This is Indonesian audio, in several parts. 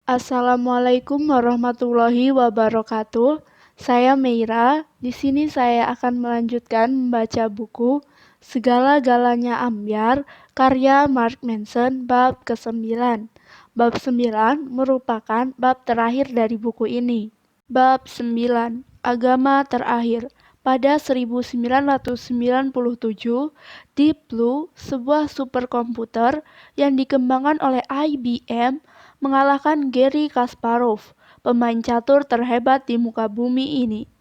Assalamualaikum warahmatullahi wabarakatuh. Saya Meira. Di sini saya akan melanjutkan membaca buku Segala-galanya Ambyar karya Mark Manson bab ke-9. Bab 9 merupakan bab terakhir dari buku ini. Bab 9. Agama Terakhir. Pada 1997, Deep Blue, sebuah superkomputer yang dikembangkan oleh IBM, mengalahkan Garry Kasparov, pemain catur terhebat di muka bumi ini.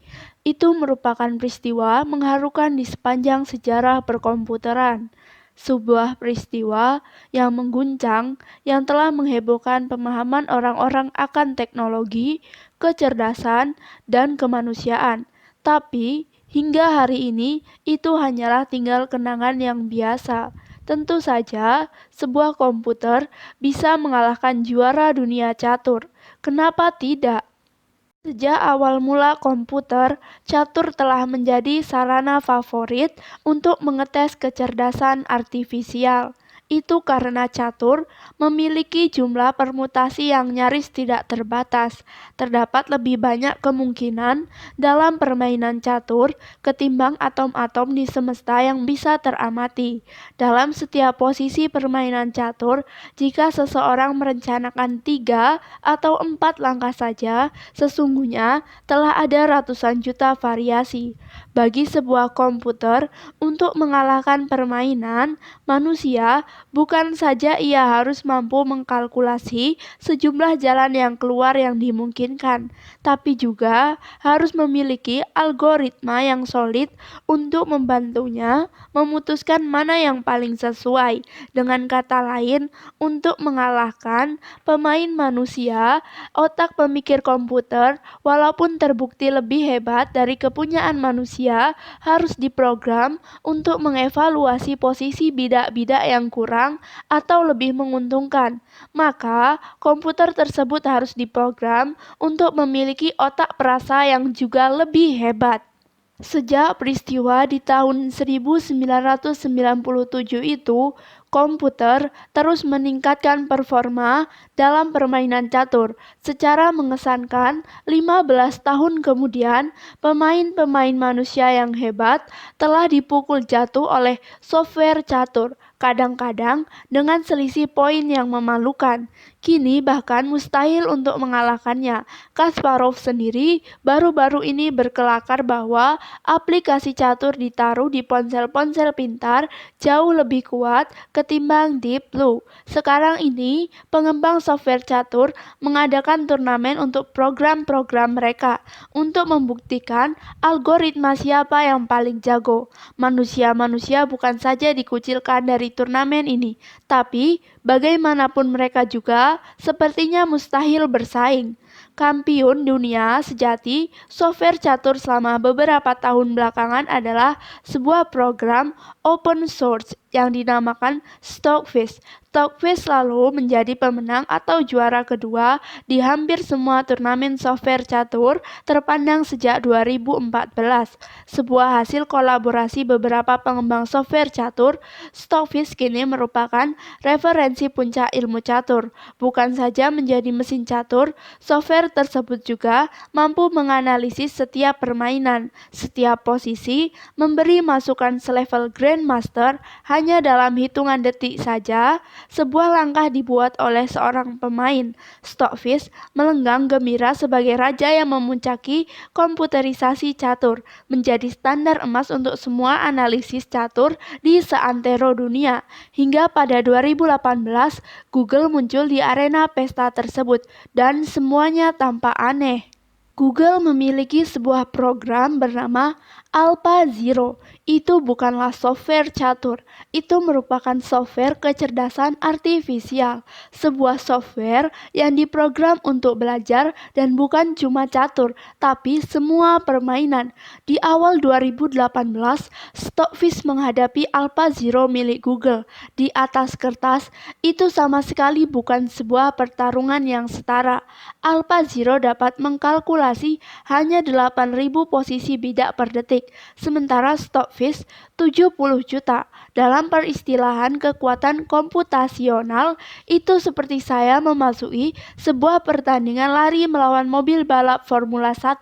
Itu merupakan peristiwa mengharukan di sepanjang sejarah perkomputeran. Sebuah peristiwa yang mengguncang, yang telah menghebohkan pemahaman orang-orang akan teknologi, kecerdasan, dan kemanusiaan. Tapi, hingga hari ini, itu hanyalah tinggal kenangan yang biasa. Tentu saja, sebuah komputer bisa mengalahkan juara dunia catur. Kenapa tidak? Sejak awal mula komputer, catur telah menjadi sarana favorit untuk mengetes kecerdasan artifisial. Itu karena catur memiliki jumlah permutasi yang nyaris tidak terbatas. Terdapat lebih banyak kemungkinan dalam permainan catur ketimbang atom-atom di semesta yang bisa teramati. Dalam setiap posisi permainan catur, jika seseorang merencanakan 3 atau 4 langkah saja, sesungguhnya telah ada ratusan juta variasi. Bagi sebuah komputer, untuk mengalahkan permainan manusia, bukan saja ia harus mampu mengkalkulasi sejumlah jalan yang keluar yang dimungkinkan, tapi juga harus memiliki algoritma yang solid untuk membantunya memutuskan mana yang paling sesuai. Dengan kata lain, untuk mengalahkan pemain manusia, otak pemikir komputer, walaupun terbukti lebih hebat dari kepunyaan manusia, harus diprogram untuk mengevaluasi posisi bidak-bidak yang kurang atau lebih menguntungkan. Maka, komputer tersebut harus diprogram untuk memiliki otak perasa yang juga lebih hebat. Sejak peristiwa di tahun 1997 itu, komputer terus meningkatkan performa dalam permainan catur. Secara mengesankan, 15 tahun kemudian, pemain-pemain manusia yang hebat telah dipukul jatuh oleh software catur, kadang-kadang dengan selisih poin yang memalukan. Kini bahkan mustahil untuk mengalahkannya. Kasparov sendiri baru-baru ini berkelakar bahwa aplikasi catur ditaruh di ponsel-ponsel pintar jauh lebih kuat ketimbang Deep Blue. Sekarang ini, pengembang software catur mengadakan turnamen untuk program-program mereka untuk membuktikan algoritma siapa yang paling jago. Manusia-manusia bukan saja dikucilkan dari turnamen ini, tapi bagaimanapun mereka juga sepertinya mustahil bersaing. Kampiun dunia sejati software catur selama beberapa tahun belakangan adalah sebuah program open source yang dinamakan Stockfish. Stockfish selalu menjadi pemenang atau juara kedua di hampir semua turnamen software catur terpandang sejak 2014. Sebuah hasil kolaborasi beberapa pengembang software catur, Stockfish kini merupakan referensi puncak ilmu catur. Bukan saja menjadi mesin catur, software tersebut juga mampu menganalisis setiap permainan, setiap posisi, memberi masukan selevel Grandmaster hanya dalam hitungan detik saja. Sebuah langkah dibuat oleh seorang pemain. Stockfish melenggang gembira sebagai raja yang memuncaki komputerisasi catur, menjadi standar emas untuk semua analisis catur di seantero dunia. Hingga pada 2018, Google muncul di arena pesta tersebut, dan semuanya tampak aneh. Google memiliki sebuah program bernama AlphaZero. Itu bukanlah software catur, itu merupakan software kecerdasan artifisial. Sebuah software yang diprogram untuk belajar dan bukan cuma catur, tapi semua permainan. Di awal 2018, Stockfish menghadapi AlphaZero milik Google. Di atas kertas, itu sama sekali bukan sebuah pertarungan yang setara. AlphaZero dapat mengkalkulasi hanya 8.000 posisi bidak per detik, sementara Stockfish Stockfish 70 juta. Dalam peristilahan kekuatan komputasional, itu seperti saya memasuki sebuah pertandingan lari melawan mobil balap Formula 1.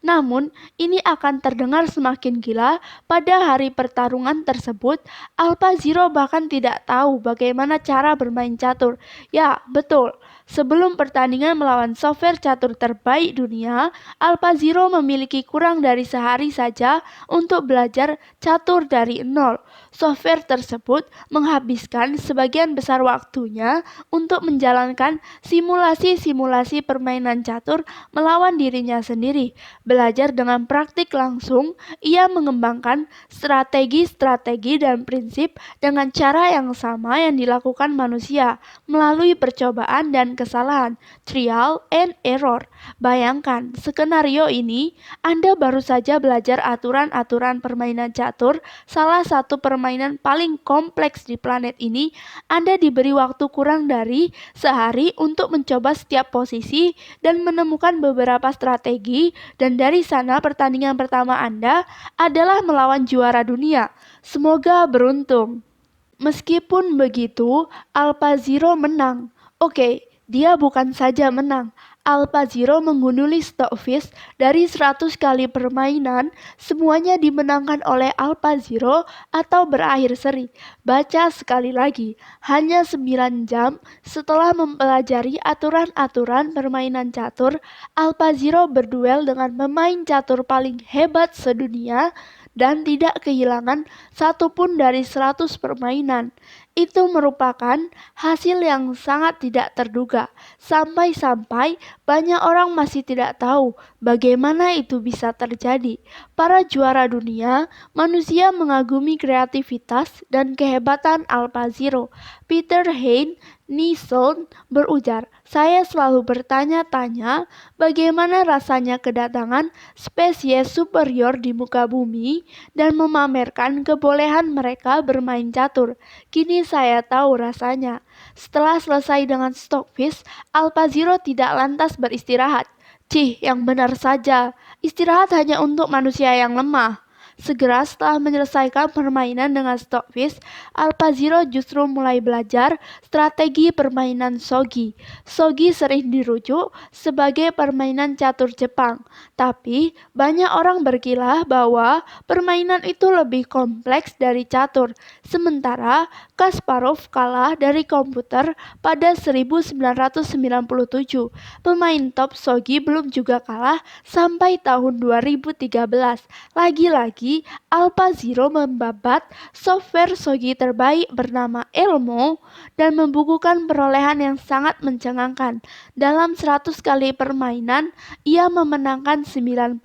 Namun, ini akan terdengar semakin gila. Pada hari pertarungan tersebut, AlphaZero bahkan tidak tahu bagaimana cara bermain catur. Ya, betul. Sebelum pertandingan melawan software catur terbaik dunia, AlphaZero memiliki kurang dari sehari saja untuk belajar catur dari nol. Software tersebut menghabiskan sebagian besar waktunya untuk menjalankan simulasi-simulasi permainan catur melawan dirinya sendiri. Belajar dengan praktik langsung, ia mengembangkan strategi-strategi dan prinsip dengan cara yang sama yang dilakukan manusia melalui percobaan dan kesalahan, trial and error. Bayangkan, skenario ini, Anda baru saja belajar aturan-aturan permainan catur, salah satu permainan paling kompleks di planet ini. Anda diberi waktu kurang dari sehari untuk mencoba setiap posisi dan menemukan beberapa strategi, dan dari sana pertandingan pertama Anda adalah melawan juara dunia. Semoga beruntung. Meskipun begitu, AlphaZero menang. Oke, dia bukan saja menang. AlphaZero menggunduli Stockfish dari 100 kali permainan, semuanya dimenangkan oleh AlphaZero atau berakhir seri. Baca sekali lagi, hanya 9 jam setelah mempelajari aturan-aturan permainan catur, AlphaZero berduel dengan pemain catur paling hebat sedunia dan tidak kehilangan satupun dari 100 permainan. Itu merupakan hasil yang sangat tidak terduga. Sampai-sampai banyak orang masih tidak tahu bagaimana itu bisa terjadi. Para juara dunia, manusia mengagumi kreativitas dan kehebatan AlphaZero. Peter Hein Nielsen berujar, "Saya selalu bertanya-tanya bagaimana rasanya kedatangan spesies superior di muka bumi dan memamerkan kebolehan mereka bermain catur. Kini saya tahu rasanya." Setelah selesai dengan Stockfish, AlphaZero tidak lantas beristirahat. Cih, yang benar saja. Istirahat hanya untuk manusia yang lemah. Segera setelah menyelesaikan permainan dengan Stockfish, AlphaZero justru mulai belajar strategi permainan shogi. Shogi sering dirujuk sebagai permainan catur Jepang, tapi banyak orang berkilah bahwa permainan itu lebih kompleks dari catur. Sementara Kasparov kalah dari komputer pada 1997. Pemain top shogi belum juga kalah sampai tahun 2013. Lagi-lagi AlphaZero membabat software shogi terbaik bernama Elmo dan membukukan perolehan yang sangat mencengangkan. Dalam 100 kali permainan, ia memenangkan 90,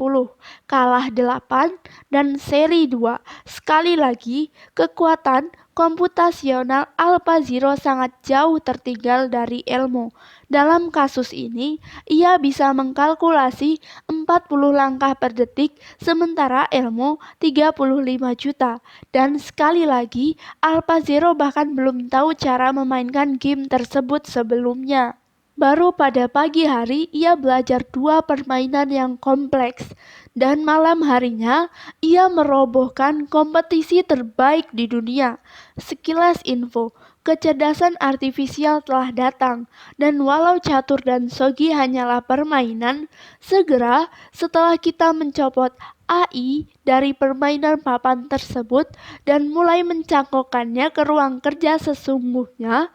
kalah 8, dan seri 2. Sekali lagi, kekuatan komputasional AlphaZero sangat jauh tertinggal dari Elmo. Dalam kasus ini, ia bisa mengkalkulasi 40 langkah per detik, sementara Elmo 35 juta. Dan sekali lagi, AlphaZero bahkan belum tahu cara memainkan game tersebut sebelumnya. Baru pada pagi hari ia belajar 2 permainan yang kompleks, dan malam harinya ia merobohkan kompetisi terbaik di dunia. Sekilas info, kecerdasan artifisial telah datang, dan walau catur dan shogi hanyalah permainan, segera setelah kita mencopot AI dari permainan papan tersebut dan mulai mencangkokkannya ke ruang kerja sesungguhnya,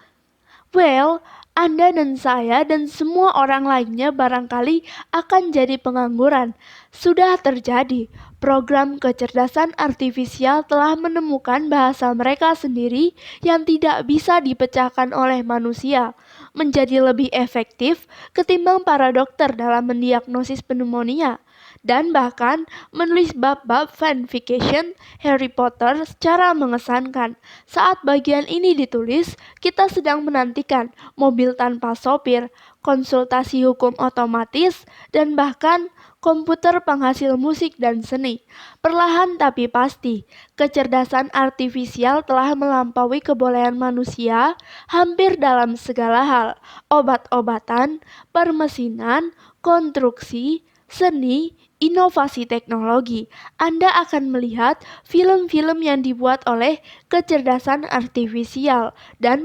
Anda dan saya dan semua orang lainnya barangkali akan jadi pengangguran. Sudah terjadi. Program kecerdasan artifisial telah menemukan bahasa mereka sendiri yang tidak bisa dipecahkan oleh manusia, menjadi lebih efektif ketimbang para dokter dalam mendiagnosis pneumonia, dan bahkan menulis bab-bab fanfiction Harry Potter secara mengesankan. Saat bagian ini ditulis, kita sedang menantikan mobil tanpa sopir, konsultasi hukum otomatis, dan bahkan komputer penghasil musik dan seni. Perlahan tapi pasti, kecerdasan artifisial telah melampaui kebolehan manusia hampir dalam segala hal: obat-obatan, permesinan, konstruksi, Seni, inovasi teknologi. Anda akan melihat film-film yang dibuat oleh kecerdasan artifisial dan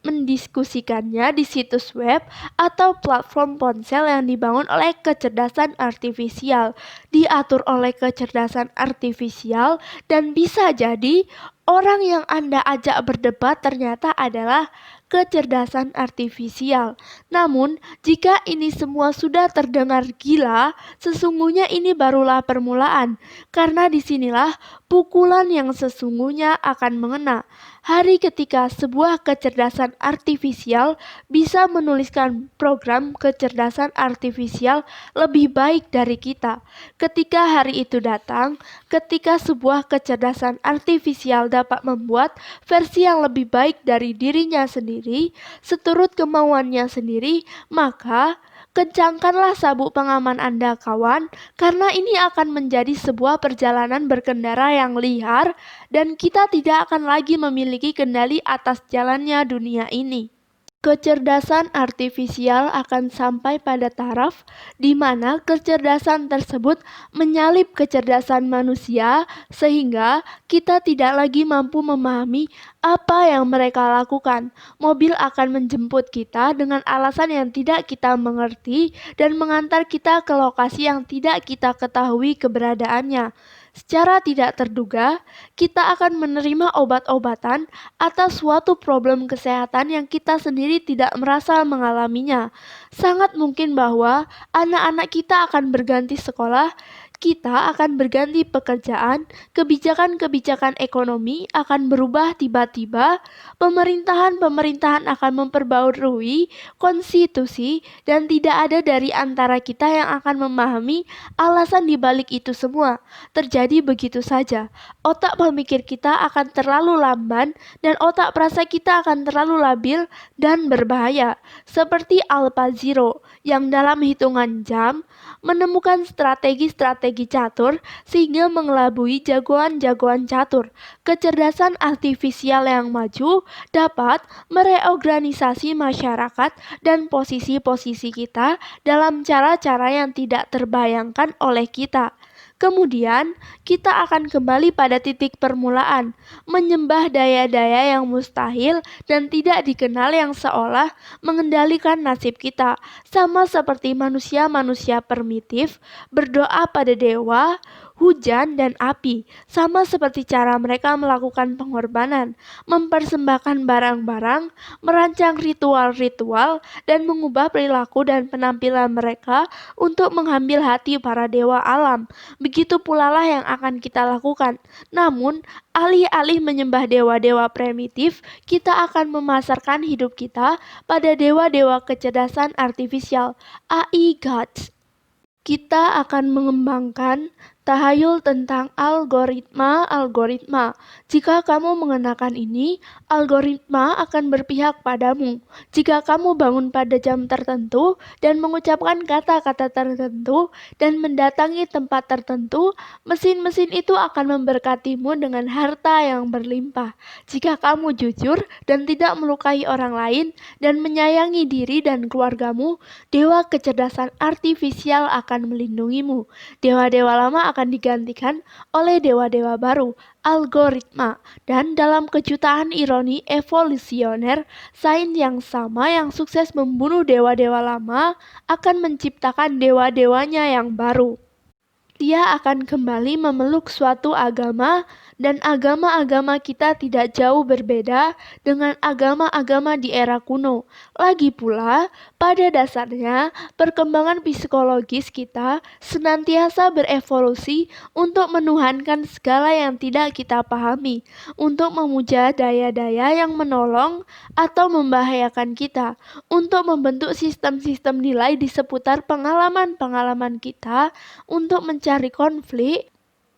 mendiskusikannya di situs web atau platform ponsel yang dibangun oleh kecerdasan artifisial, diatur oleh kecerdasan artifisial, dan bisa jadi orang yang Anda ajak berdebat ternyata adalah kecerdasan artifisial. Namun, jika ini semua sudah terdengar gila, sesungguhnya ini barulah permulaan, karena disinilah pukulan yang sesungguhnya akan mengena. Hari ketika sebuah kecerdasan artifisial bisa menuliskan program kecerdasan artifisial lebih baik dari kita. Ketika hari itu datang, ketika sebuah kecerdasan artifisial dapat membuat versi yang lebih baik dari dirinya sendiri, seturut kemauannya sendiri, maka kencangkanlah sabuk pengaman Anda, kawan, karena ini akan menjadi sebuah perjalanan berkendara yang liar dan kita tidak akan lagi memiliki kendali atas jalannya dunia ini. Kecerdasan artifisial akan sampai pada taraf di mana kecerdasan tersebut menyalip kecerdasan manusia sehingga kita tidak lagi mampu memahami apa yang mereka lakukan. Mobil akan menjemput kita dengan alasan yang tidak kita mengerti dan mengantar kita ke lokasi yang tidak kita ketahui keberadaannya. Secara tidak terduga, kita akan menerima obat-obatan atas suatu problem kesehatan yang kita sendiri tidak merasa mengalaminya. Sangat mungkin bahwa anak-anak kita akan berganti sekolah, kita akan berganti pekerjaan, kebijakan-kebijakan ekonomi akan berubah tiba-tiba, pemerintahan-pemerintahan akan memperbarui konstitusi, dan tidak ada dari antara kita yang akan memahami alasan dibalik itu semua. Terjadi begitu saja. Otak pemikir kita akan terlalu lamban dan otak perasa kita akan terlalu labil dan berbahaya. Seperti AlphaZero yang dalam hitungan jam menemukan strategi-strategi catur sehingga mengelabui jagoan-jagoan catur. Kecerdasan artifisial yang maju dapat mereorganisasi masyarakat dan posisi-posisi kita dalam cara-cara yang tidak terbayangkan oleh kita. Kemudian, kita akan kembali pada titik permulaan, menyembah daya-daya yang mustahil dan tidak dikenal yang seolah mengendalikan nasib kita. Sama seperti manusia-manusia primitif berdoa pada dewa, hujan, dan api. Sama seperti cara mereka melakukan pengorbanan, mempersembahkan barang-barang, merancang ritual-ritual, dan mengubah perilaku dan penampilan mereka untuk mengambil hati para dewa alam. Begitu pula lah yang akan kita lakukan. Namun, alih-alih menyembah dewa-dewa primitif, kita akan memasarkan hidup kita pada dewa-dewa kecerdasan artifisial, AI gods. Kita akan mengembangkan tahayul tentang algoritma. Jika kamu mengenakan ini, algoritma akan berpihak padamu. Jika kamu bangun pada jam tertentu dan mengucapkan kata-kata tertentu dan mendatangi tempat tertentu, mesin-mesin itu akan memberkatimu dengan harta yang berlimpah. Jika kamu jujur dan tidak melukai orang lain dan menyayangi diri dan keluargamu, dewa kecerdasan artifisial akan melindungimu. Dewa-dewa lama akan digantikan oleh dewa-dewa baru, algoritma. Dan dalam kejutaan ironi evolusioner, sains yang sama yang sukses membunuh dewa-dewa lama akan menciptakan dewa-dewanya yang baru. Dia akan kembali memeluk suatu agama, dan agama-agama kita tidak jauh berbeda dengan agama-agama di era kuno. Lagi pula, pada dasarnya, perkembangan psikologis kita senantiasa berevolusi untuk menuhankan segala yang tidak kita pahami, untuk memuja daya-daya yang menolong atau membahayakan kita, untuk membentuk sistem-sistem nilai di seputar pengalaman-pengalaman kita, untuk mencari konflik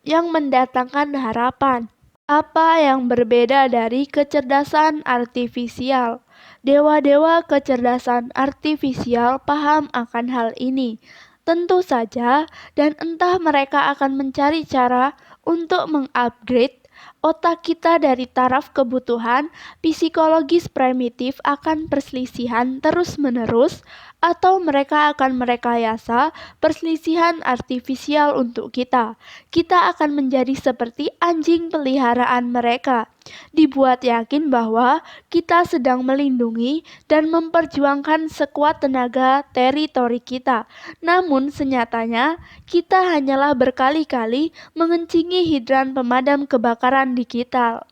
yang mendatangkan harapan. Apa yang berbeda dari kecerdasan artifisial? Dewa-dewa kecerdasan artifisial paham akan hal ini. Tentu saja, dan entah mereka akan mencari cara untuk mengupgrade otak kita dari taraf kebutuhan psikologis primitif akan perselisihan terus-menerus atau mereka akan merekayasa perselisihan artifisial untuk kita. Kita akan menjadi seperti anjing peliharaan mereka, dibuat yakin bahwa kita sedang melindungi dan memperjuangkan sekuat tenaga teritori kita. Namun senyatanya, kita hanyalah berkali-kali mengencingi hidran pemadam kebakaran digital.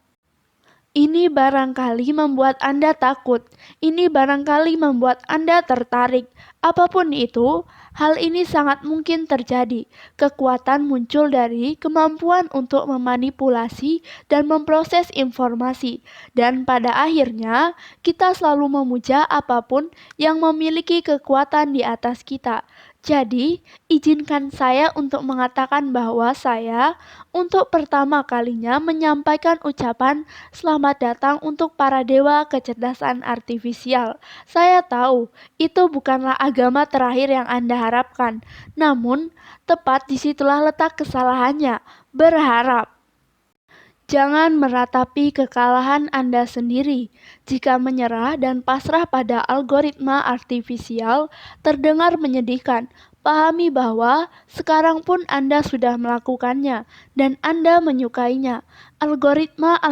Ini barangkali membuat Anda takut. Ini barangkali membuat Anda tertarik. Apapun itu, hal ini sangat mungkin terjadi. Kekuatan muncul dari kemampuan untuk memanipulasi dan memproses informasi. Dan pada akhirnya, kita selalu memuja apapun yang memiliki kekuatan di atas kita. Jadi, izinkan saya untuk mengatakan bahwa saya, untuk pertama kalinya, menyampaikan ucapan selamat datang untuk para dewa kecerdasan artifisial. Saya tahu itu bukanlah agama terakhir yang Anda harapkan, namun tepat disitulah letak kesalahannya. Berharap. Jangan meratapi kekalahan Anda sendiri. Jika menyerah dan pasrah pada algoritma artifisial terdengar menyedihkan, pahami bahwa sekarang pun Anda sudah melakukannya dan Anda menyukainya. Algoritma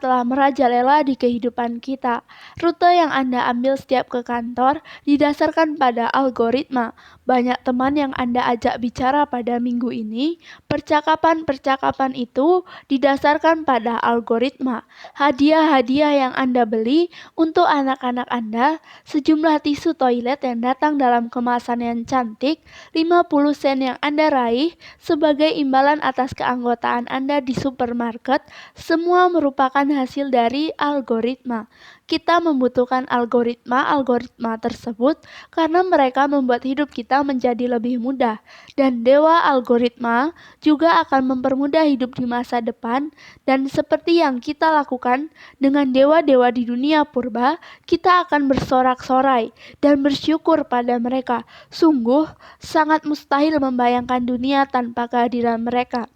telah merajalela di kehidupan kita. Rute yang Anda ambil setiap ke kantor didasarkan pada algoritma. Banyak teman yang Anda ajak bicara pada minggu ini, percakapan-percakapan itu didasarkan pada algoritma. Hadiah-hadiah yang Anda beli untuk anak-anak Anda, sejumlah tisu toilet yang datang dalam kemasan yang cantik, 50 sen yang Anda raih sebagai imbalan atas keanggotaan Anda di supermarket, semua merupakan hasil dari algoritma. Kita membutuhkan algoritma tersebut karena mereka membuat hidup kita menjadi lebih mudah. Dan dewa algoritma juga akan mempermudah hidup di masa depan. Dan seperti yang kita lakukan dengan dewa-dewa di dunia purba, kita akan bersorak-sorai dan bersyukur pada mereka. Sungguh sangat mustahil membayangkan dunia tanpa kehadiran mereka.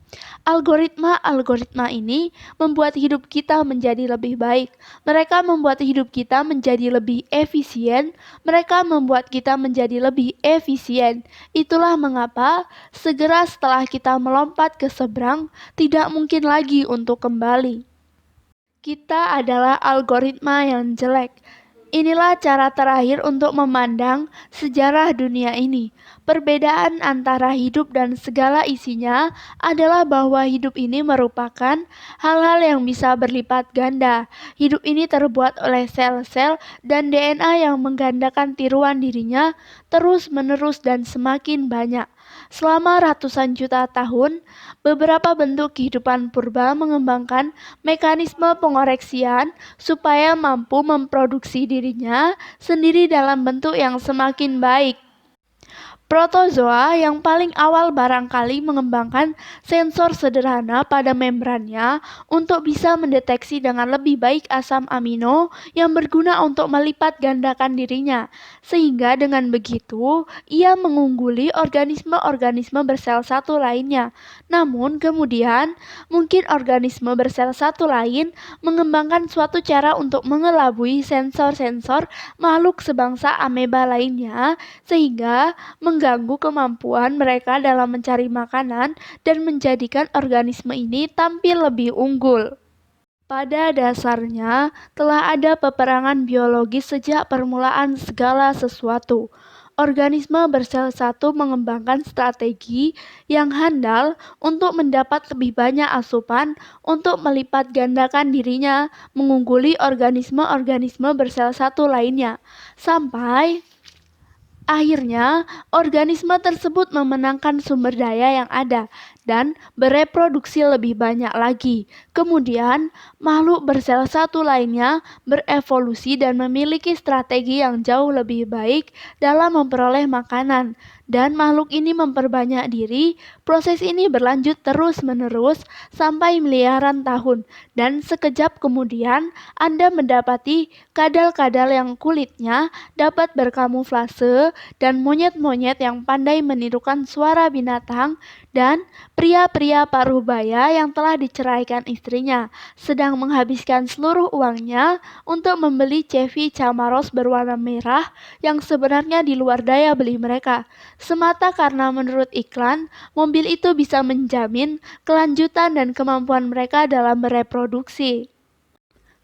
Algoritma ini membuat hidup kita menjadi lebih baik. Mereka membuat hidup kita menjadi lebih efisien. Mereka membuat kita menjadi lebih efisien. Itulah mengapa segera setelah kita melompat ke seberang, tidak mungkin lagi untuk kembali. Kita adalah algoritma yang jelek. Inilah cara terakhir untuk memandang sejarah dunia ini. Perbedaan antara hidup dan segala isinya adalah bahwa hidup ini merupakan hal-hal yang bisa berlipat ganda. Hidup ini terbuat oleh sel-sel dan DNA yang menggandakan tiruan dirinya terus-menerus dan semakin banyak. Selama ratusan juta tahun, beberapa bentuk kehidupan purba mengembangkan mekanisme pengoreksian supaya mampu memproduksi dirinya sendiri dalam bentuk yang semakin baik. Protozoa yang paling awal barangkali mengembangkan sensor sederhana pada membrannya untuk bisa mendeteksi dengan lebih baik asam amino yang berguna untuk melipat gandakan dirinya. Sehingga dengan begitu, ia mengungguli organisme-organisme bersel satu lainnya. Namun kemudian, mungkin organisme bersel satu lain mengembangkan suatu cara untuk mengelabui sensor-sensor makhluk sebangsa ameba lainnya, sehingga mengganggu kemampuan mereka dalam mencari makanan dan menjadikan organisme ini tampil lebih unggul. Pada dasarnya, telah ada peperangan biologis sejak permulaan segala sesuatu. Organisme bersel satu mengembangkan strategi yang handal untuk mendapat lebih banyak asupan untuk melipat gandakan dirinya, mengungguli organisme-organisme bersel satu lainnya. Sampai akhirnya, organisme tersebut memenangkan sumber daya yang ada dan bereproduksi lebih banyak lagi. Kemudian, makhluk bersel satu lainnya berevolusi dan memiliki strategi yang jauh lebih baik dalam memperoleh makanan. dan makhluk ini memperbanyak diri. Proses ini berlanjut terus-menerus sampai miliaran tahun, dan sekejap kemudian Anda mendapati kadal-kadal yang kulitnya dapat berkamuflase, dan monyet-monyet yang pandai menirukan suara binatang, dan pria-pria paruh baya yang telah diceraikan istrinya sedang menghabiskan seluruh uangnya untuk membeli Chevy Camaros berwarna merah yang sebenarnya di luar daya beli mereka, semata karena menurut iklan, mobil itu bisa menjamin kelanjutan dan kemampuan mereka dalam bereproduksi.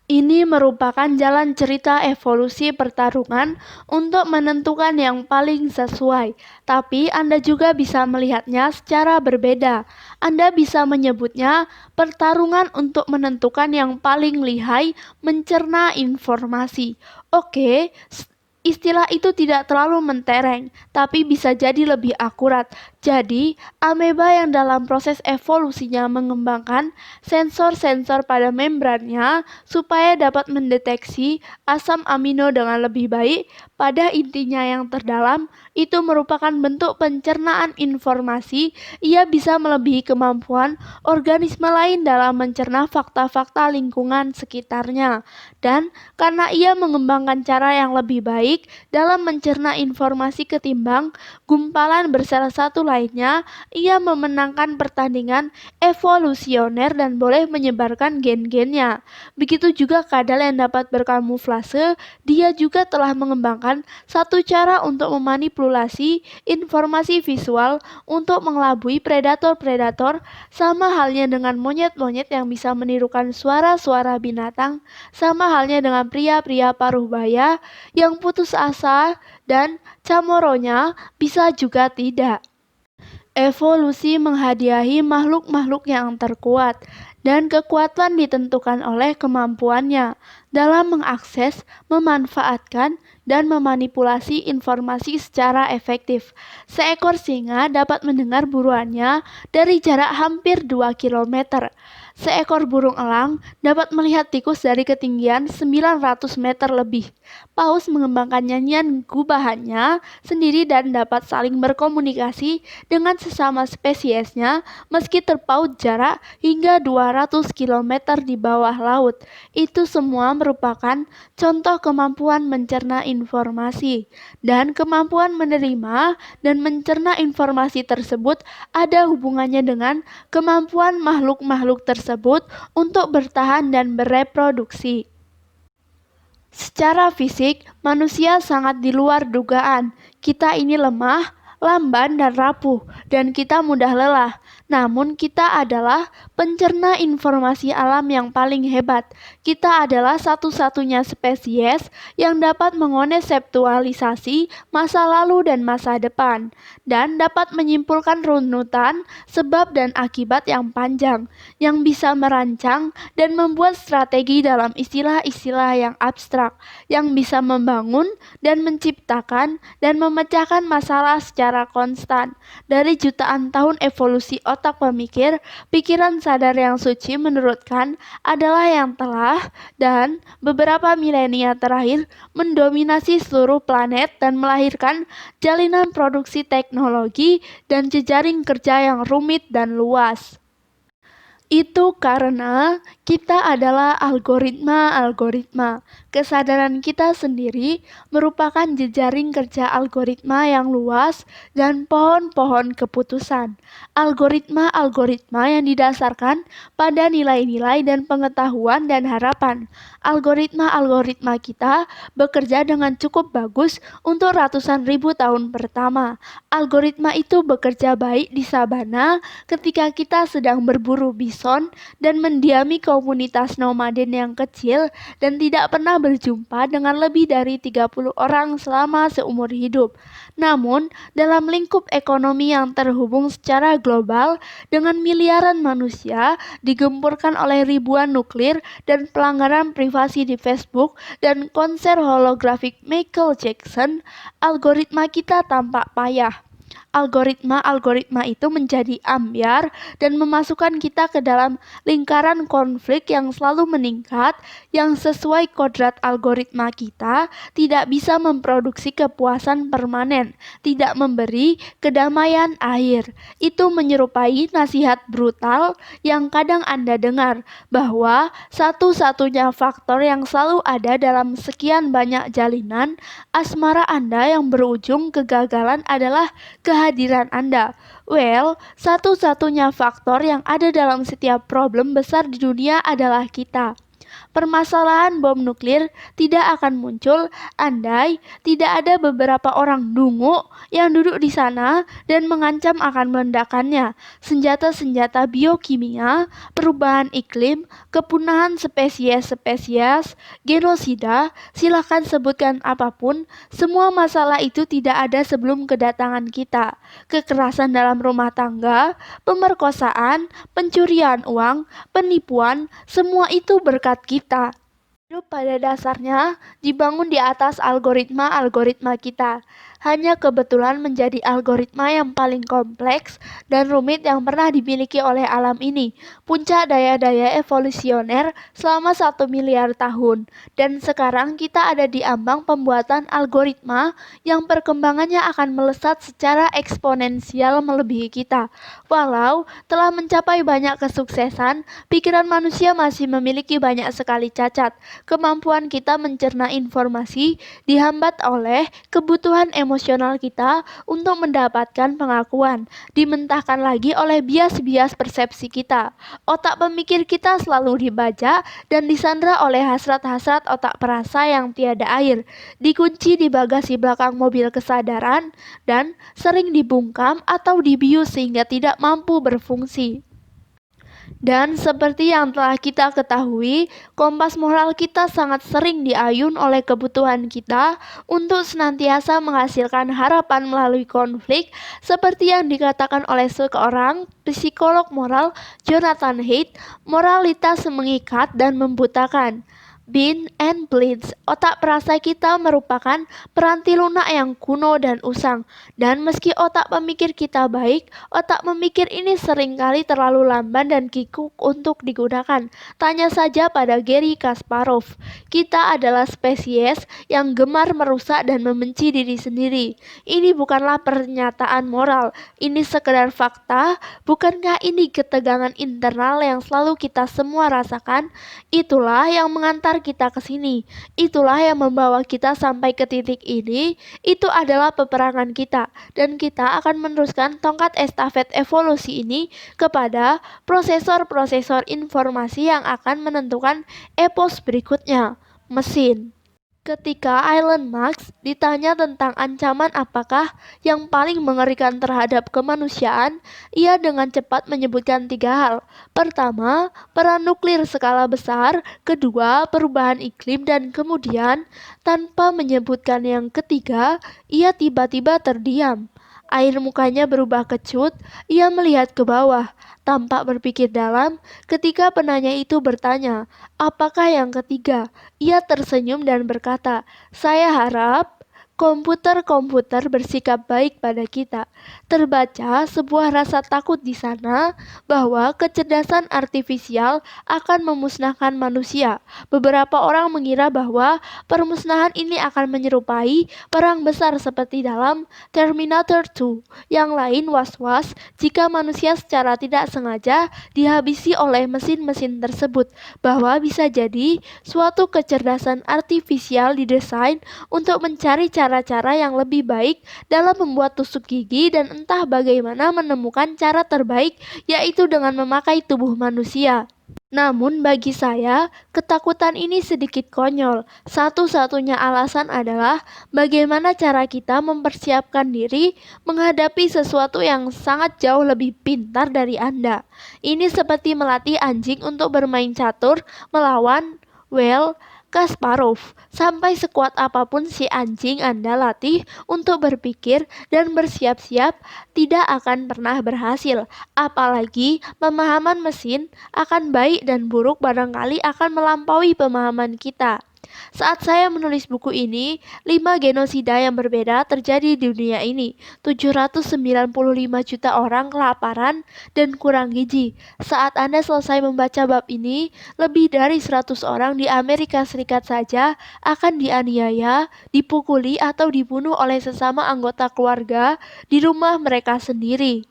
Ini merupakan jalan cerita evolusi pertarungan untuk menentukan yang paling sesuai, tapi Anda juga bisa melihatnya secara berbeda. Anda bisa menyebutnya pertarungan untuk menentukan yang paling lihai mencerna informasi. Oke, istilah itu tidak terlalu mentereng, tapi bisa jadi lebih akurat. Jadi, ameba yang dalam proses evolusinya mengembangkan sensor-sensor pada membrannya supaya dapat mendeteksi asam amino dengan lebih baik pada intinya yang terdalam, itu merupakan bentuk pencernaan informasi. Ia bisa melebihi kemampuan organisme lain dalam mencerna fakta-fakta lingkungan sekitarnya. Dan karena ia mengembangkan cara yang lebih baik dalam mencerna informasi ketimbang gumpalan bersel satu lainnya, ia memenangkan pertandingan evolusioner dan boleh menyebarkan gen-gennya. Begitu juga kadal yang dapat berkamuflase, dia juga telah mengembangkan satu cara untuk memanipulasi informasi visual untuk mengelabui predator-predator, sama halnya dengan monyet-monyet yang bisa menirukan suara-suara binatang, sama halnya dengan pria-pria paruh baya yang putus asa dan camoronya bisa juga tidak. Evolusi menghadiahi makhluk-makhluk yang terkuat, dan kekuatan ditentukan oleh kemampuannya dalam mengakses, memanfaatkan, dan memanipulasi informasi secara efektif. Seekor singa dapat mendengar buruannya dari jarak hampir 2 km. Seekor burung elang dapat melihat tikus dari ketinggian 900 meter lebih. Paus mengembangkan nyanyian gubahannya sendiri dan dapat saling berkomunikasi dengan sesama spesiesnya meski terpaut jarak hingga 200 km di bawah laut. Itu semua merupakan contoh kemampuan mencerna informasi, dan kemampuan menerima dan mencerna informasi tersebut ada hubungannya dengan kemampuan makhluk-makhluk tersebut untuk bertahan dan bereproduksi. Secara fisik, manusia sangat di luar dugaan. Kita ini lemah, lamban, dan rapuh, dan kita mudah lelah. Namun kita adalah pencerna informasi alam yang paling hebat. Kita adalah satu-satunya spesies yang dapat mengonceptualisasi masa lalu dan masa depan, dan dapat menyimpulkan runutan sebab dan akibat yang panjang, yang bisa merancang dan membuat strategi dalam istilah-istilah yang abstrak, yang bisa membangun dan menciptakan dan memecahkan masalah secara konstan. Dari jutaan tahun evolusi otak pemikir, pikiran sadar yang suci menurutkan adalah yang telah dan beberapa milenia terakhir mendominasi seluruh planet dan melahirkan jalinan produksi teknologi dan jejaring kerja yang rumit dan luas. Itu karena kita adalah algoritma-algoritma. Kesadaran kita sendiri merupakan jejaring kerja algoritma yang luas dan pohon-pohon keputusan. Algoritma-algoritma yang didasarkan pada nilai-nilai dan pengetahuan dan harapan. Algoritma-algoritma kita bekerja dengan cukup bagus untuk ratusan ribu tahun pertama. Algoritma itu bekerja baik di sabana ketika kita sedang berburu bison dan mendiami komunitas nomaden yang kecil dan tidak pernah berjumpa dengan lebih dari 30 orang selama seumur hidup. Namun, dalam lingkup ekonomi yang terhubung secara global dengan miliaran manusia digempurkan oleh ribuan nuklir dan pelanggaran privasi di Facebook dan konser holografik Michael Jackson, algoritma kita tampak payah. algoritma itu menjadi ambyar dan memasukkan kita ke dalam lingkaran konflik yang selalu meningkat, yang sesuai kodrat algoritma kita tidak bisa memproduksi kepuasan permanen, tidak memberi kedamaian akhir. Itu menyerupai nasihat brutal yang kadang Anda dengar, bahwa satu-satunya faktor yang selalu ada dalam sekian banyak jalinan asmara Anda yang berujung kegagalan adalah kehadiran Anda. Well, satu-satunya faktor yang ada dalam setiap problem besar di dunia adalah kita. Permasalahan bom nuklir tidak akan muncul andai tidak ada beberapa orang dungu yang duduk di sana dan mengancam akan meledakkannya. Senjata-senjata biokimia, perubahan iklim, kepunahan spesies-spesies, genosida, silakan sebutkan apapun, semua masalah itu tidak ada sebelum kedatangan kita. Kekerasan dalam rumah tangga, pemerkosaan, pencurian uang, penipuan, semua itu berkat kita. Hidup pada dasarnya dibangun di atas algoritma-algoritma kita. Hanya kebetulan menjadi algoritma yang paling kompleks dan rumit yang pernah dimiliki oleh alam ini. Puncak daya-daya evolusioner selama 1 miliar tahun. Dan sekarang kita ada di ambang pembuatan algoritma yang perkembangannya akan melesat secara eksponensial melebihi kita. Walau telah mencapai banyak kesuksesan, pikiran manusia masih memiliki banyak sekali cacat. Kemampuan kita mencerna informasi dihambat oleh kebutuhan emosional kita untuk mendapatkan pengakuan, dimentahkan lagi oleh bias-bias persepsi kita. Otak pemikir kita selalu dibajak dan disandra oleh hasrat-hasrat otak perasa yang tiada air, dikunci di bagasi belakang mobil kesadaran, dan sering dibungkam atau dibius sehingga tidak mampu berfungsi. Dan seperti yang telah kita ketahui, kompas moral kita sangat sering diayun oleh kebutuhan kita untuk senantiasa menghasilkan harapan melalui konflik, seperti yang dikatakan oleh seorang psikolog moral, Jonathan Haidt, moralitas mengikat dan membutakan. Bin and Blitz, otak perasa kita merupakan peranti lunak yang kuno dan usang. Dan meski otak pemikir kita baik, otak memikir ini seringkali terlalu lamban dan kikuk untuk digunakan. Tanya saja pada Garry Kasparov. Kita adalah spesies yang gemar merusak dan membenci diri sendiri. Ini bukanlah pernyataan moral, ini sekedar fakta. Bukankah ini ketegangan internal yang selalu kita semua rasakan? Itulah yang mengantar kita ke sini. Itulah yang membawa kita sampai ke titik ini. Itu adalah peperangan kita, dan kita akan meneruskan tongkat estafet evolusi ini kepada prosesor-prosesor informasi yang akan menentukan epos berikutnya, mesin. Ketika Elon Musk ditanya tentang ancaman apakah yang paling mengerikan terhadap kemanusiaan, ia dengan cepat menyebutkan 3 hal. Pertama, perang nuklir skala besar. Kedua, perubahan iklim. Dan kemudian, tanpa menyebutkan yang ketiga, ia tiba-tiba terdiam. Air mukanya berubah kecut, ia melihat ke bawah, tampak berpikir dalam. Ketika penanya itu bertanya, "Apakah yang ketiga?" Ia tersenyum dan berkata, "Saya harap komputer-komputer bersikap baik pada kita." Terbaca sebuah rasa takut di sana bahwa kecerdasan artifisial akan memusnahkan manusia. Beberapa orang mengira bahwa permusnahan ini akan menyerupai perang besar seperti dalam Terminator 2. Yang lain was-was jika manusia secara tidak sengaja dihabisi oleh mesin-mesin tersebut, bahwa bisa jadi suatu kecerdasan artifisial didesain untuk mencari cara-cara yang lebih baik dalam membuat tusuk gigi, dan entah bagaimana menemukan cara terbaik, yaitu dengan memakai tubuh manusia. Namun bagi saya, ketakutan ini sedikit konyol. Satu-satunya alasan adalah bagaimana cara kita mempersiapkan diri menghadapi sesuatu yang sangat jauh lebih pintar dari Anda. Ini seperti melatih anjing untuk bermain catur melawan Kasparov. Sampai sekuat apapun si anjing Anda latih untuk berpikir dan bersiap-siap, tidak akan pernah berhasil. Apalagi pemahaman mesin akan baik dan buruk barangkali akan melampaui pemahaman kita. Saat saya menulis buku ini, 5 genosida yang berbeda terjadi di dunia ini. 795 juta orang kelaparan dan kurang gizi. Saat Anda selesai membaca bab ini, lebih dari 100 orang di Amerika Serikat saja akan dianiaya, dipukuli atau dibunuh oleh sesama anggota keluarga di rumah mereka sendiri.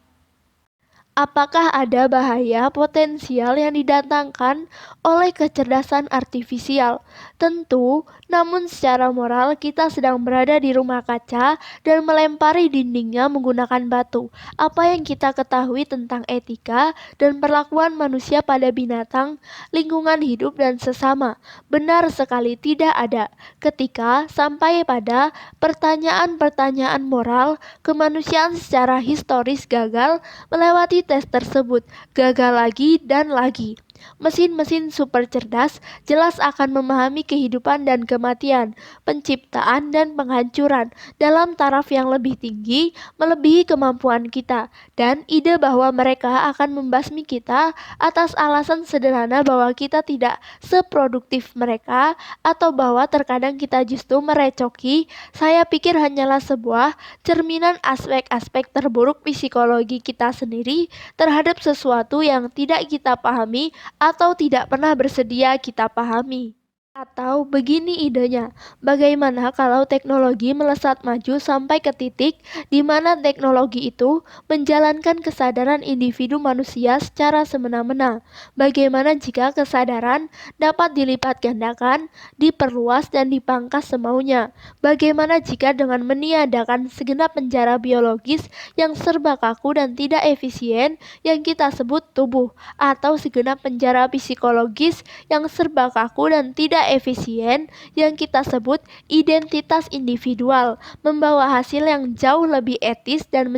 Apakah ada bahaya potensial yang didatangkan oleh kecerdasan artifisial? Tentu, namun secara moral kita sedang berada di rumah kaca dan melempari dindingnya menggunakan batu. Apa yang kita ketahui tentang etika dan perlakuan manusia pada binatang, lingkungan hidup dan sesama? Benar sekali tidak ada. Ketika sampai pada pertanyaan-pertanyaan moral, kemanusiaan secara historis gagal melewati tes tersebut, gagal lagi dan lagi. Mesin-mesin super cerdas jelas akan memahami kehidupan dan kematian, penciptaan dan penghancuran dalam taraf yang lebih tinggi melebihi kemampuan kita, dan ide bahwa mereka akan membasmi kita atas alasan sederhana bahwa kita tidak seproduktif mereka atau bahwa terkadang kita justru merecoki, saya pikir hanyalah sebuah cerminan aspek-aspek terburuk psikologi kita sendiri terhadap sesuatu yang tidak kita pahami atau tidak pernah bersedia kita pahami. Atau begini idenya, bagaimana kalau teknologi melesat maju sampai ke titik di mana teknologi itu menjalankan kesadaran individu manusia secara semena-mena? Bagaimana jika kesadaran dapat dilipat gandakan, diperluas dan dipangkas semaunya? Bagaimana jika dengan meniadakan segenap penjara biologis yang serba kaku dan tidak efisien yang kita sebut tubuh, atau segenap penjara psikologis yang serba kaku dan tidak efisien yang kita sebut identitas individual, membawa hasil yang jauh lebih etis dan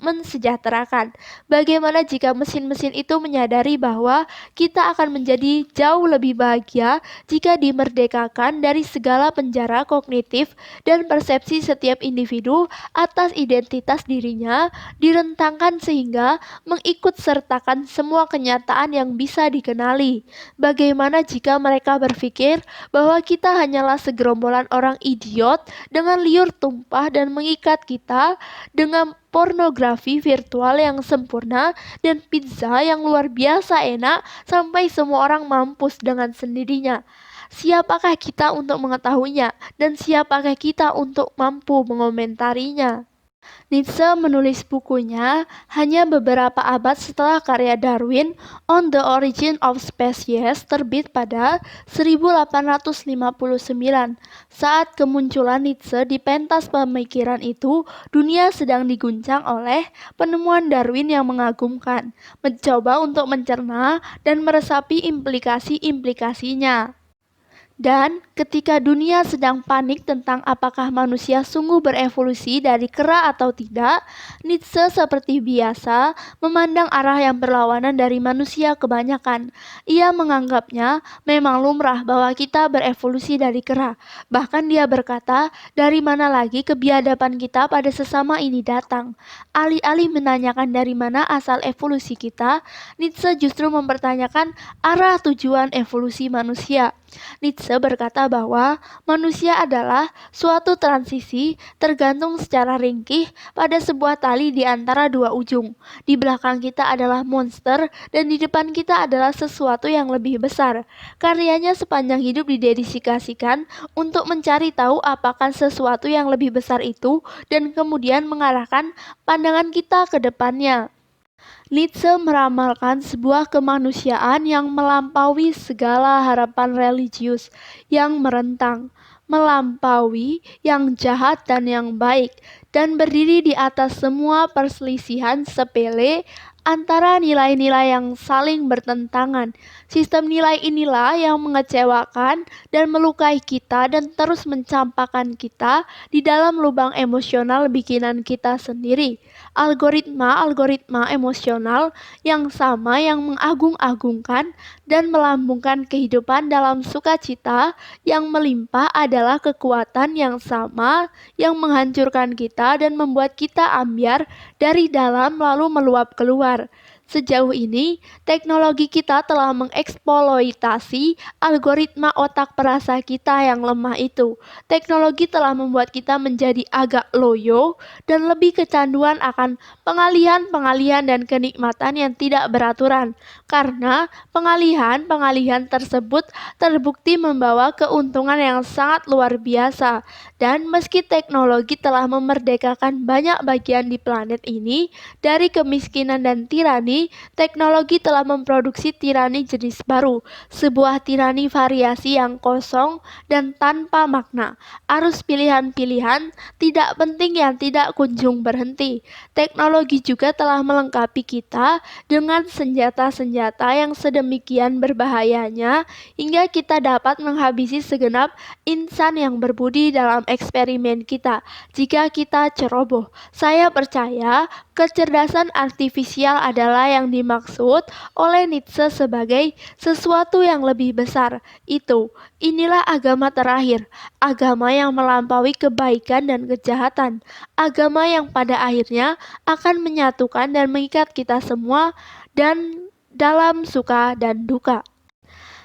mensejahterakan. Bagaimana jika mesin-mesin itu menyadari bahwa kita akan menjadi jauh lebih bahagia jika dimerdekakan dari segala penjara kognitif dan persepsi setiap individu atas identitas dirinya direntangkan sehingga mengikut sertakan semua kenyataan yang bisa dikenali. Bagaimana jika mereka berpikir bahwa kita hanyalah segerombolan orang idiot dengan liur tumpah dan mengikat kita dengan pornografi virtual yang sempurna dan pizza yang luar biasa enak sampai semua orang mampus dengan sendirinya. Siapakah kita untuk mengetahuinya dan siapakah kita untuk mampu mengomentarinya? Nietzsche menulis bukunya hanya beberapa abad setelah karya Darwin On the Origin of Species terbit pada 1859. Saat kemunculan Nietzsche di pentas pemikiran itu, dunia sedang diguncang oleh penemuan Darwin yang mengagumkan, mencoba untuk mencerna dan meresapi implikasi-implikasinya. Dan ketika dunia sedang panik tentang apakah manusia sungguh berevolusi dari kera atau tidak, Nietzsche seperti biasa memandang arah yang berlawanan dari manusia kebanyakan. Ia menganggapnya memang lumrah bahwa kita berevolusi dari kera. Bahkan dia berkata, dari mana lagi kebiadaban kita pada sesama ini datang? Alih-alih menanyakan dari mana asal evolusi kita, Nietzsche justru mempertanyakan arah tujuan evolusi manusia. Nietzsche berkata bahwa manusia adalah suatu transisi tergantung secara ringkih pada sebuah tali di antara dua ujung. Di belakang kita adalah monster dan di depan kita adalah sesuatu yang lebih besar. Karyanya sepanjang hidup didedikasikan untuk mencari tahu apakah sesuatu yang lebih besar itu dan kemudian mengarahkan pandangan kita ke depannya. Nietzsche meramalkan sebuah kemanusiaan yang melampaui segala harapan religius yang merentang, melampaui yang jahat dan yang baik, dan berdiri di atas semua perselisihan sepele antara nilai-nilai yang saling bertentangan. Sistem nilai inilah yang mengecewakan dan melukai kita dan terus mencampakkan kita di dalam lubang emosional bikinan kita sendiri. Algoritma-algoritma emosional yang sama yang mengagung-agungkan dan melambungkan kehidupan dalam sukacita yang melimpah adalah kekuatan yang sama yang menghancurkan kita dan membuat kita ambyar dari dalam lalu meluap keluar. Sejauh ini, teknologi kita telah mengeksploitasi algoritma otak perasa kita yang lemah itu. Teknologi telah membuat kita menjadi agak loyo dan lebih kecanduan akan pengalihan-pengalihan dan kenikmatan yang tidak beraturan. Karena pengalihan-pengalihan tersebut terbukti membawa keuntungan yang sangat luar biasa. Dan meski teknologi telah memerdekakan banyak bagian di planet ini dari kemiskinan dan tirani, teknologi telah memproduksi tirani jenis baru, sebuah tirani variasi yang kosong dan tanpa makna. Arus pilihan-pilihan tidak penting yang tidak kunjung berhenti. Teknologi juga telah melengkapi kita dengan senjata-senjata yang sedemikian berbahayanya hingga kita dapat menghabisi segenap insan yang berbudi dalam eksperimen kita. Jika kita ceroboh, saya percaya kecerdasan artifisial adalah yang dimaksud oleh Nietzsche sebagai sesuatu yang lebih besar. Inilah agama terakhir, agama yang melampaui kebaikan dan kejahatan, agama yang pada akhirnya akan menyatukan dan mengikat kita semua dan dalam suka dan duka.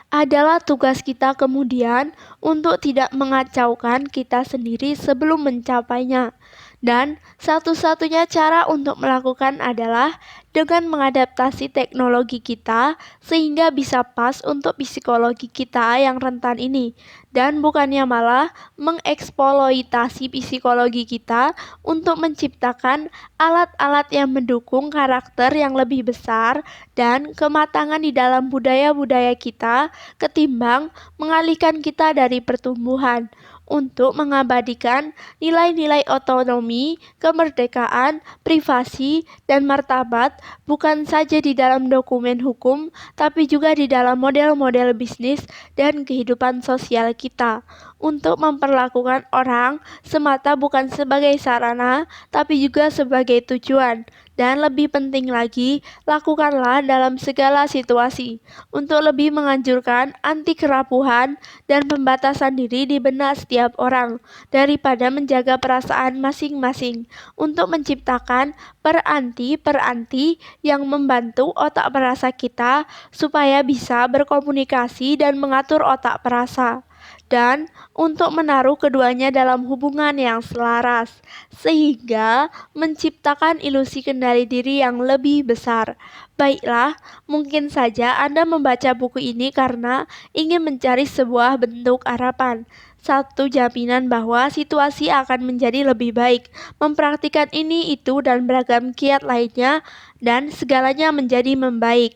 Adalah tugas kita kemudian untuk tidak mengacaukan kita sendiri sebelum mencapainya. Dan satu-satunya cara untuk melakukan adalah dengan mengadaptasi teknologi kita sehingga bisa pas untuk psikologi kita yang rentan ini. Dan bukannya malah mengeksploitasi psikologi kita untuk menciptakan alat-alat yang mendukung karakter yang lebih besar dan kematangan di dalam budaya-budaya kita ketimbang mengalihkan kita dari pertumbuhan untuk mengabadikan nilai-nilai otonomi, kemerdekaan, privasi, dan martabat bukan saja di dalam dokumen hukum, tapi juga di dalam model-model bisnis dan kehidupan sosial kita. Untuk memperlakukan orang semata bukan sebagai sarana, tapi juga sebagai tujuan. Dan lebih penting lagi, lakukanlah dalam segala situasi untuk lebih menganjurkan anti kerapuhan dan pembatasan diri di benak setiap orang daripada menjaga perasaan masing-masing untuk menciptakan peranti-peranti yang membantu otak perasa kita supaya bisa berkomunikasi dan mengatur otak perasa. Dan untuk menaruh keduanya dalam hubungan yang selaras, sehingga menciptakan ilusi kendali diri yang lebih besar. Baiklah, mungkin saja Anda membaca buku ini karena ingin mencari sebuah bentuk harapan, satu jaminan bahwa situasi akan menjadi lebih baik, mempraktikkan ini, itu, dan beragam kiat lainnya, dan segalanya menjadi membaik.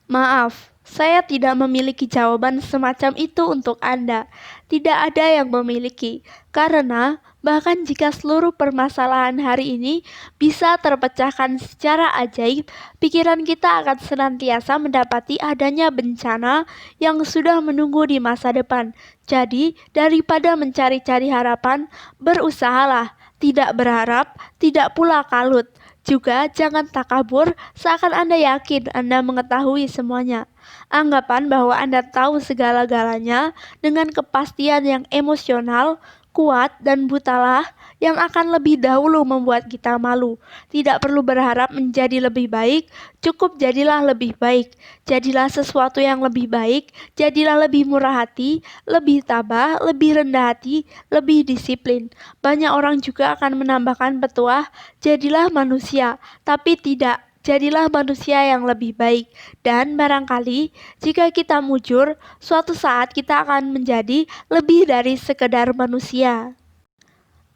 Maaf, saya tidak memiliki jawaban semacam itu untuk Anda. Tidak ada yang memiliki, karena bahkan jika seluruh permasalahan hari ini bisa terpecahkan secara ajaib, pikiran kita akan senantiasa mendapati adanya bencana yang sudah menunggu di masa depan. Jadi, daripada mencari-cari harapan, berusahalah, tidak berharap, tidak pula kalut. Juga jangan takabur seakan Anda yakin Anda mengetahui semuanya. Anggapan bahwa Anda tahu segala-galanya dengan kepastian yang emosional, kuat, dan butalah yang akan lebih dahulu membuat kita malu. Tidak perlu berharap menjadi lebih baik, cukup jadilah lebih baik. Jadilah sesuatu yang lebih baik, jadilah lebih murah hati, lebih tabah, lebih rendah hati, lebih disiplin. Banyak orang juga akan menambahkan petuah, jadilah manusia, tapi tidak. Jadilah manusia yang lebih baik. Dan barangkali jika kita mujur, suatu saat kita akan menjadi lebih dari sekedar manusia.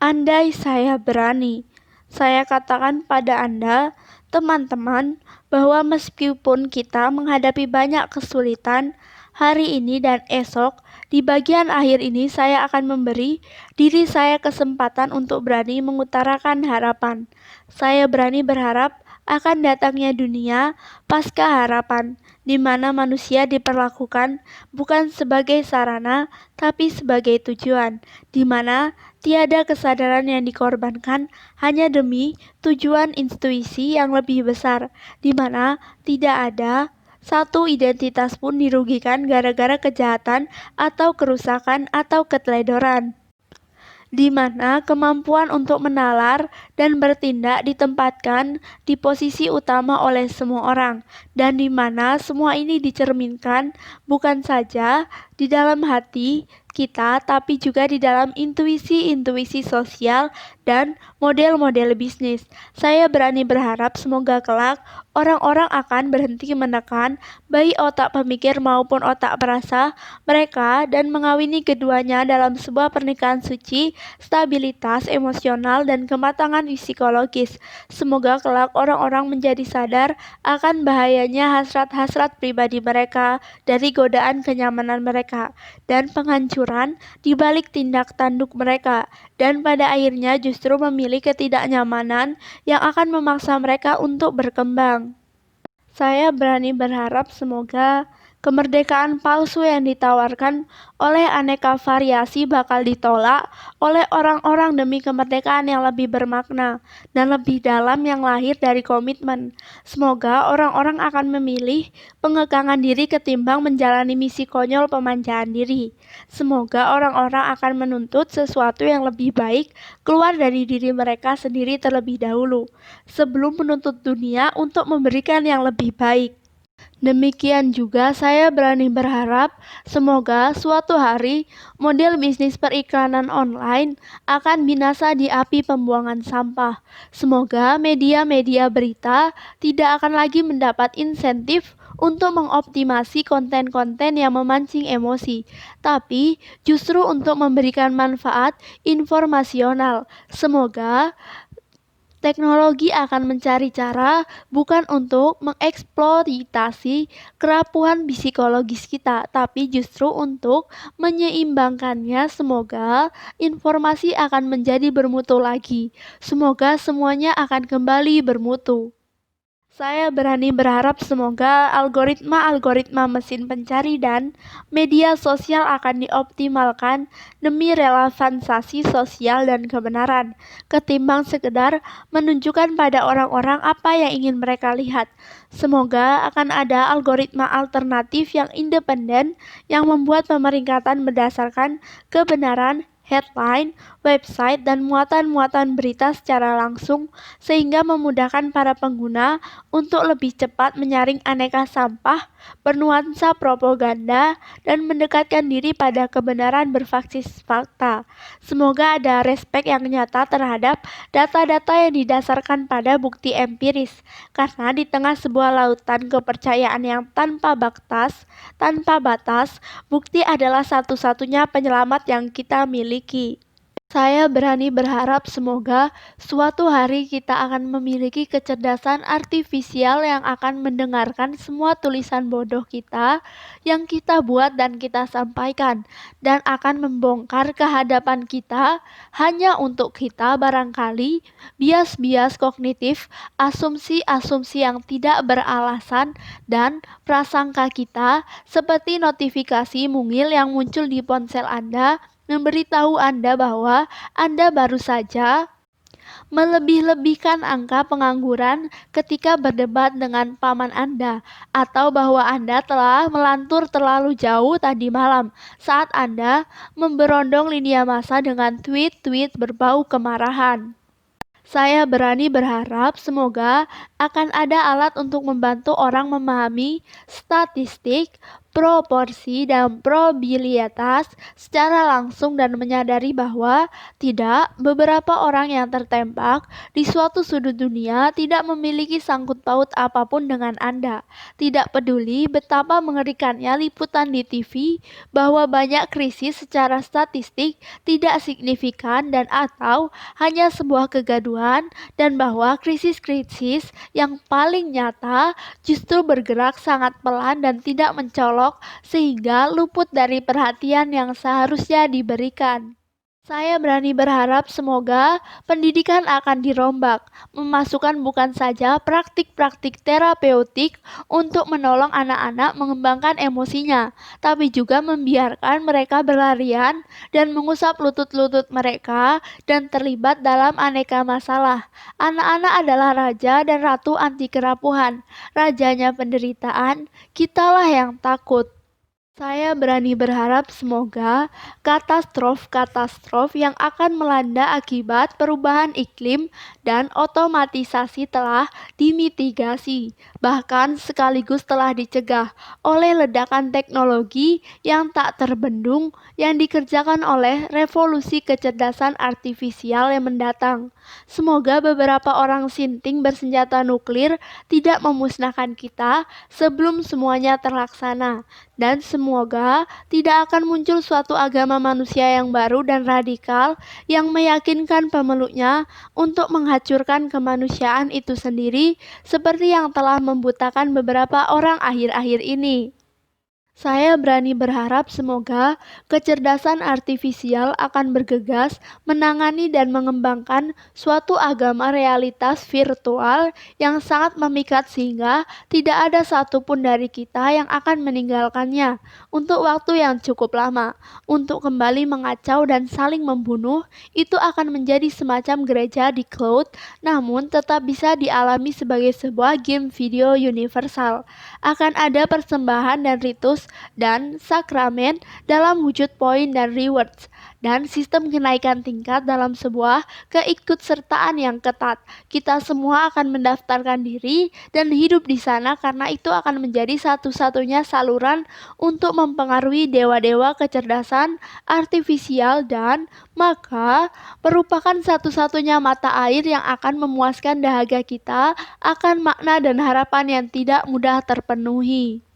Andai saya berani, saya katakan pada Anda, teman-teman, bahwa meskipun kita menghadapi banyak kesulitan hari ini dan esok, di bagian akhir ini saya akan memberi diri saya kesempatan untuk berani mengutarakan harapan. Saya berani berharap akan datangnya dunia pasca harapan, di mana manusia diperlakukan bukan sebagai sarana, tapi sebagai tujuan, di mana tiada kesadaran yang dikorbankan hanya demi tujuan intuisi yang lebih besar, di mana tidak ada satu identitas pun dirugikan gara-gara kejahatan atau kerusakan atau keteledoran. di mana kemampuan untuk menalar dan bertindak ditempatkan di posisi utama oleh semua orang, dan di mana semua ini dicerminkan bukan saja di dalam hati kita, tapi juga di dalam intuisi-intuisi sosial dan model-model bisnis. Saya berani berharap semoga kelak orang-orang akan berhenti menekan baik otak pemikir maupun otak perasa mereka dan mengawini keduanya dalam sebuah pernikahan suci, stabilitas emosional dan kematangan psikologis. Semoga kelak orang-orang menjadi sadar akan bahayanya hasrat-hasrat pribadi mereka dari godaan kenyamanan mereka dan penghancuran di balik tindak tanduk mereka, dan pada akhirnya justru memilih ketidaknyamanan yang akan memaksa mereka untuk berkembang. Saya berani berharap semoga kemerdekaan palsu yang ditawarkan oleh aneka variasi bakal ditolak oleh orang-orang demi kemerdekaan yang lebih bermakna dan lebih dalam yang lahir dari komitmen. Semoga orang-orang akan memilih pengekangan diri ketimbang menjalani misi konyol pemanjaan diri. Semoga orang-orang akan menuntut sesuatu yang lebih baik keluar dari diri mereka sendiri terlebih dahulu, sebelum menuntut dunia untuk memberikan yang lebih baik. Demikian juga saya berani berharap semoga suatu hari model bisnis periklanan online akan binasa di api pembuangan sampah. Semoga media-media berita tidak akan lagi mendapat insentif untuk mengoptimasi konten-konten yang memancing emosi, tapi justru untuk memberikan manfaat informasional. Semoga teknologi akan mencari cara bukan untuk mengeksploitasi kerapuhan psikologis kita, tapi justru untuk menyeimbangkannya. Semoga informasi akan menjadi bermutu lagi. Semoga semuanya akan kembali bermutu. Saya berani berharap semoga algoritma-algoritma mesin pencari dan media sosial akan dioptimalkan demi relevansasi sosial dan kebenaran, ketimbang sekedar menunjukkan pada orang-orang apa yang ingin mereka lihat. Semoga akan ada algoritma alternatif yang independen yang membuat pemeringkatan berdasarkan kebenaran headline, website, dan muatan-muatan berita secara langsung sehingga memudahkan para pengguna untuk lebih cepat menyaring aneka sampah bernuansa propaganda dan mendekatkan diri pada kebenaran berbasis fakta. Semoga ada respek yang nyata terhadap data-data yang didasarkan pada bukti empiris, karena di tengah sebuah lautan kepercayaan yang tanpa batas, bukti adalah satu-satunya penyelamat yang kita miliki. Saya berani berharap semoga suatu hari kita akan memiliki kecerdasan artifisial yang akan mendengarkan semua tulisan bodoh kita yang kita buat dan kita sampaikan, dan akan membongkar kehadapan kita hanya untuk kita barangkali bias-bias kognitif, asumsi-asumsi yang tidak beralasan, dan prasangka kita seperti notifikasi mungil yang muncul di ponsel Anda memberitahu Anda bahwa Anda baru saja melebih-lebihkan angka pengangguran ketika berdebat dengan paman Anda, atau bahwa Anda telah melantur terlalu jauh tadi malam saat Anda memberondong lini massa dengan tweet-tweet berbau kemarahan. Saya berani berharap semoga akan ada alat untuk membantu orang memahami statistik, proporsi, dan probabilitas secara langsung dan menyadari bahwa tidak beberapa orang yang tertembak di suatu sudut dunia tidak memiliki sangkut paut apapun dengan Anda. Tidak peduli betapa mengerikannya liputan di TV bahwa banyak krisis secara statistik tidak signifikan dan atau hanya sebuah kegaduhan, dan bahwa krisis-krisis yang paling nyata justru bergerak sangat pelan dan tidak mencolok sehingga luput dari perhatian yang seharusnya diberikan. Saya berani berharap semoga pendidikan akan dirombak, memasukkan bukan saja praktik-praktik terapeutik untuk menolong anak-anak mengembangkan emosinya, tapi juga membiarkan mereka berlarian dan mengusap lutut-lutut mereka dan terlibat dalam aneka masalah. Anak-anak adalah raja dan ratu anti kerapuhan, rajanya penderitaan, kitalah yang takut. Saya berani berharap semoga katastrof-katastrof yang akan melanda akibat perubahan iklim dan otomatisasi telah dimitigasi, bahkan sekaligus telah dicegah oleh ledakan teknologi yang tak terbendung yang dikerjakan oleh revolusi kecerdasan artifisial yang mendatang. Semoga beberapa orang sinting bersenjata nuklir tidak memusnahkan kita sebelum semuanya terlaksana. Dan semoga tidak akan muncul suatu agama manusia yang baru dan radikal yang meyakinkan pemeluknya untuk menghancurkan kemanusiaan itu sendiri seperti yang telah membutakan beberapa orang akhir-akhir ini. Saya berani berharap semoga kecerdasan artifisial akan bergegas menangani dan mengembangkan suatu agama realitas virtual yang sangat memikat sehingga tidak ada satupun dari kita yang akan meninggalkannya untuk waktu yang cukup lama. Untuk kembali mengacau dan saling membunuh, itu akan menjadi semacam gereja di cloud, namun tetap bisa dialami sebagai sebuah game video universal. Akan ada persembahan dan ritus dan sakramen dalam wujud poin dan rewards, dan sistem kenaikan tingkat dalam sebuah keikutsertaan yang ketat. Kita semua akan mendaftarkan diri dan hidup di sana karena itu akan menjadi satu-satunya saluran untuk mempengaruhi dewa-dewa kecerdasan artifisial dan maka merupakan satu-satunya mata air yang akan memuaskan dahaga kita akan makna dan harapan yang tidak mudah terpenuhi.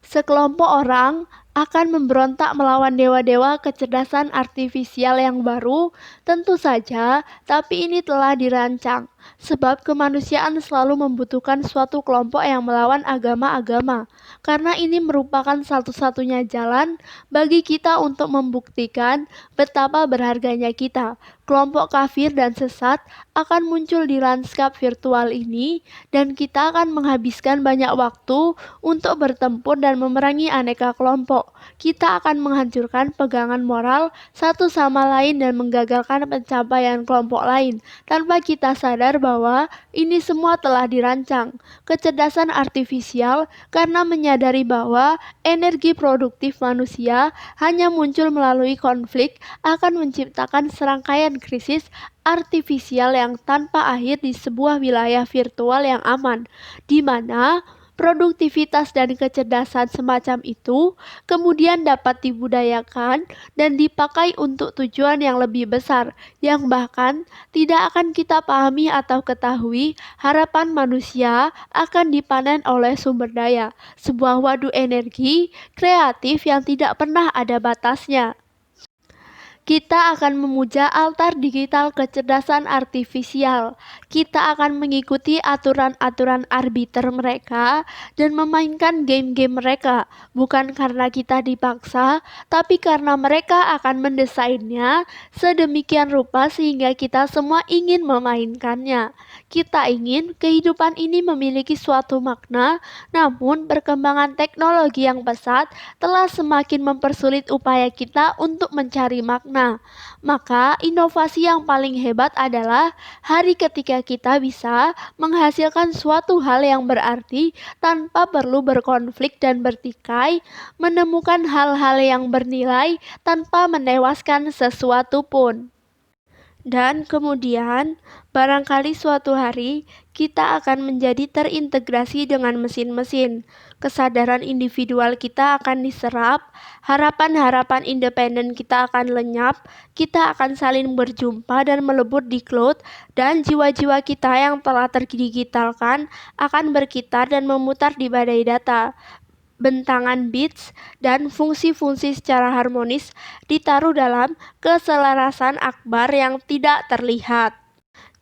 Sekelompok orang akan memberontak melawan dewa-dewa kecerdasan artifisial yang baru, tentu saja, tapi ini telah dirancang. Sebab kemanusiaan selalu membutuhkan suatu kelompok yang melawan agama-agama, karena ini merupakan satu-satunya jalan bagi kita untuk membuktikan betapa berharganya kita. Kelompok kafir dan sesat akan muncul di lanskap virtual ini, dan kita akan menghabiskan banyak waktu untuk bertempur dan memerangi aneka kelompok. Kita akan menghancurkan pegangan moral satu sama lain dan menggagalkan pencapaian kelompok lain, tanpa kita sadar bahwa ini semua telah dirancang. Kecerdasan artifisial karena menyadari bahwa energi produktif manusia hanya muncul melalui konflik akan menciptakan serangkaian krisis artifisial yang tanpa akhir di sebuah wilayah virtual yang aman, di mana produktivitas dan kecerdasan semacam itu kemudian dapat dibudayakan dan dipakai untuk tujuan yang lebih besar, yang bahkan tidak akan kita pahami atau ketahui. Harapan manusia akan dipanen oleh sumber daya, sebuah waduk energi kreatif yang tidak pernah ada batasnya. Kita akan memuja altar digital kecerdasan artifisial. Kita akan mengikuti aturan-aturan arbiter mereka dan memainkan game-game mereka, bukan karena kita dipaksa, tapi karena mereka akan mendesainnya sedemikian rupa sehingga kita semua ingin memainkannya. Kita ingin kehidupan ini memiliki suatu makna, namun perkembangan teknologi yang pesat telah semakin mempersulit upaya kita untuk mencari makna. Maka inovasi yang paling hebat adalah hari ketika kita bisa menghasilkan suatu hal yang berarti tanpa perlu berkonflik dan bertikai, menemukan hal-hal yang bernilai tanpa menewaskan sesuatu pun. Dan kemudian, barangkali suatu hari kita akan menjadi terintegrasi dengan mesin-mesin. Kesadaran individual kita akan diserap, harapan-harapan independen kita akan lenyap, kita akan saling berjumpa dan melebur di cloud, dan jiwa-jiwa kita yang telah terdigitalkan akan berkitar dan memutar di badai data. Bentangan bits dan fungsi-fungsi secara harmonis ditaruh dalam keselarasan akbar yang tidak terlihat.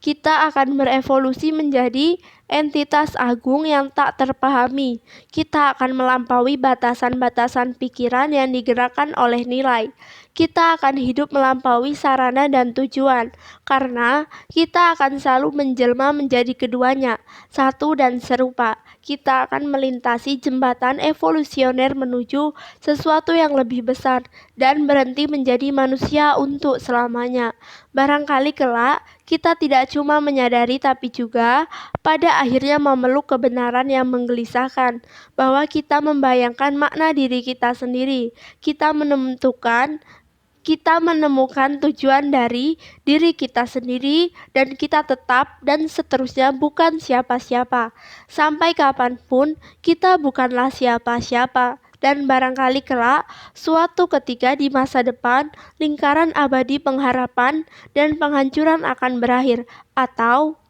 Kita akan berevolusi menjadi entitas agung yang tak terpahami. Kita akan melampaui batasan-batasan pikiran yang digerakkan oleh nilai. Kita akan hidup melampaui sarana dan tujuan, karena kita akan selalu menjelma menjadi keduanya, satu dan serupa. Kita akan melintasi jembatan evolusioner menuju sesuatu yang lebih besar dan berhenti menjadi manusia untuk selamanya. Barangkali kelak kita tidak cuma menyadari tapi juga pada akhirnya memeluk kebenaran yang menggelisahkan, bahwa kita membayangkan makna diri kita sendiri. Kita menemukan tujuan dari diri kita sendiri, dan kita tetap dan seterusnya bukan siapa-siapa. Sampai kapanpun kita bukanlah siapa-siapa. Dan barangkali kelak, suatu ketika di masa depan, lingkaran abadi pengharapan dan penghancuran akan berakhir. Atau